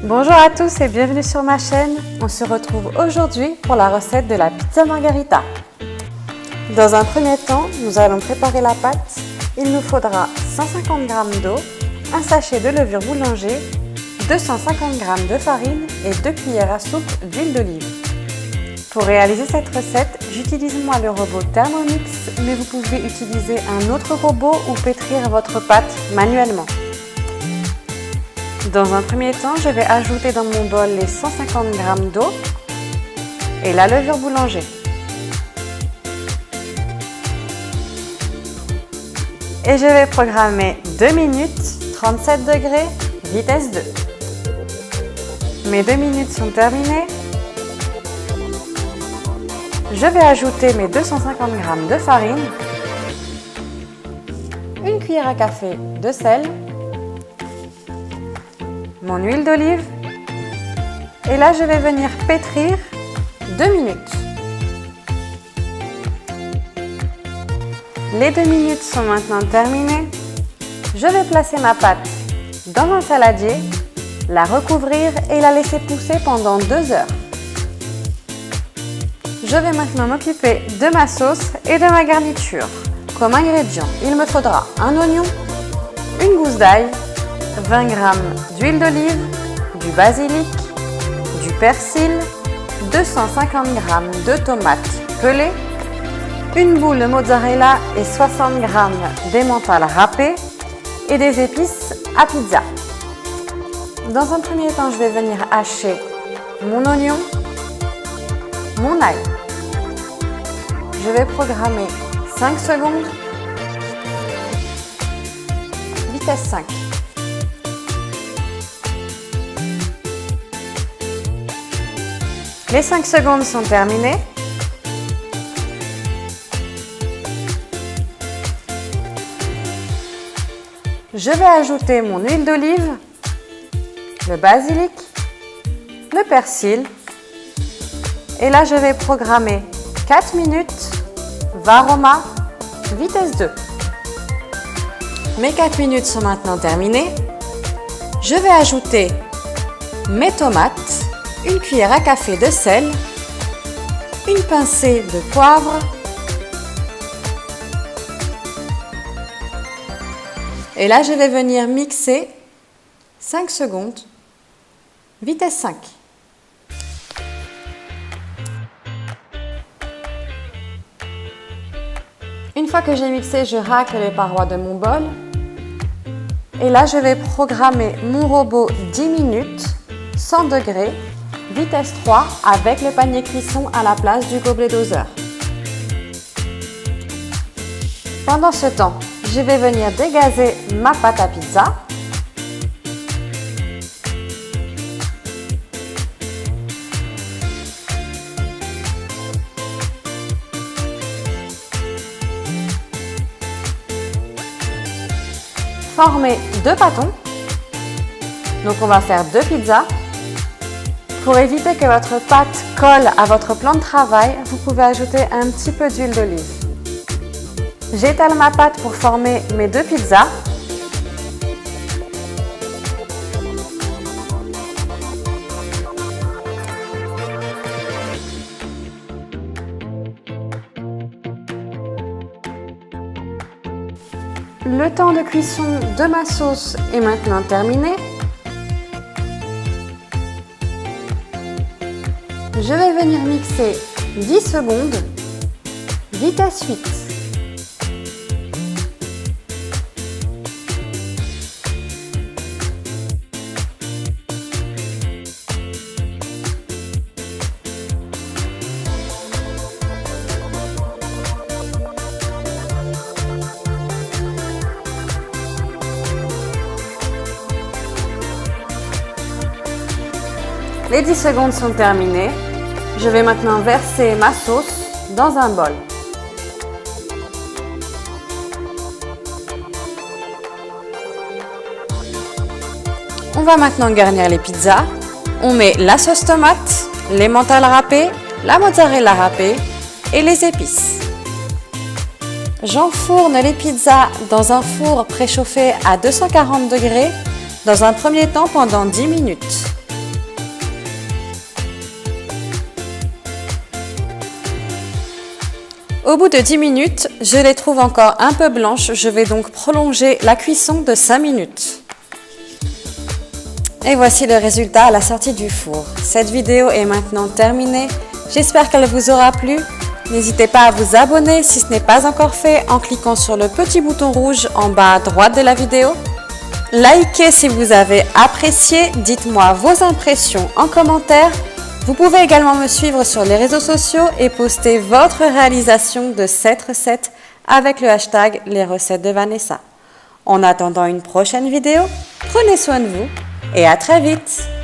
Bonjour à tous et bienvenue sur ma chaîne. On se retrouve aujourd'hui pour la recette de la pizza margherita. Dans un premier temps, nous allons préparer la pâte. Il nous faudra 150 g d'eau, un sachet de levure boulanger, 250 g de farine et 2 cuillères à soupe d'huile d'olive. Pour réaliser cette recette, j'utilise moi le robot Thermomix, mais vous pouvez utiliser un autre robot ou pétrir votre pâte manuellement. Dans un premier temps, je vais ajouter dans mon bol les 150 g d'eau et la levure boulanger. Et je vais programmer 2 minutes, 37 degrés, vitesse 2. Mes 2 minutes sont terminées. Je vais ajouter mes 250 g de farine, une cuillère à café de sel, mon huile d'olive et là je vais venir pétrir 2 minutes. Les 2 minutes sont maintenant terminées. Je vais placer ma pâte dans un saladier, la recouvrir et la laisser pousser pendant 2 heures. Je vais maintenant m'occuper de ma sauce et de ma garniture. Comme ingrédients, il me faudra un oignon, une gousse d'ail, 20 g d'huile d'olive, du basilic, du persil, 250 g de tomates pelées, une boule de mozzarella et 60 g d'emmental râpé et des épices à pizza. Dans un premier temps, je vais venir hacher mon oignon, mon ail. Je vais programmer 5 secondes, vitesse 5. Les 5 secondes sont terminées. Je vais ajouter mon huile d'olive, le basilic, le persil. Et là, je vais programmer 4 minutes, varoma, vitesse 2. Mes 4 minutes sont maintenant terminées. Je vais ajouter mes tomates, une cuillère à café de sel, une pincée de poivre et là je vais venir mixer 5 secondes, vitesse 5. Une fois que j'ai mixé, je racle les parois de mon bol et là je vais programmer mon robot 10 minutes, 100 degrés, vitesse 3 avec le panier cuisson à la place du gobelet doseur. Pendant ce temps, je vais venir dégazer ma pâte à pizza. Former 2 pâtons. Donc on va faire 2 pizzas. Pour éviter que votre pâte colle à votre plan de travail, vous pouvez ajouter un petit peu d'huile d'olive. J'étale ma pâte pour former mes 2 pizzas. Le temps de cuisson de ma sauce est maintenant terminé. Je vais venir mixer 10 secondes, vitesse 8. Les 10 secondes sont terminées. Je vais maintenant verser ma sauce dans un bol. On va maintenant garnir les pizzas. On met la sauce tomate, l'emmental râpé, la mozzarella râpée et les épices. J'enfourne les pizzas dans un four préchauffé à 240 degrés dans un premier temps pendant 10 minutes. Au bout de 10 minutes, je les trouve encore un peu blanches. Je vais donc prolonger la cuisson de 5 minutes. Et voici le résultat à la sortie du four. Cette vidéo est maintenant terminée. J'espère qu'elle vous aura plu. N'hésitez pas à vous abonner si ce n'est pas encore fait en cliquant sur le petit bouton rouge en bas à droite de la vidéo. Likez si vous avez apprécié. Dites-moi vos impressions en commentaire. Vous pouvez également me suivre sur les réseaux sociaux et poster votre réalisation de cette recette avec le hashtag les recettes de Vanessa. En attendant une prochaine vidéo, prenez soin de vous et à très vite!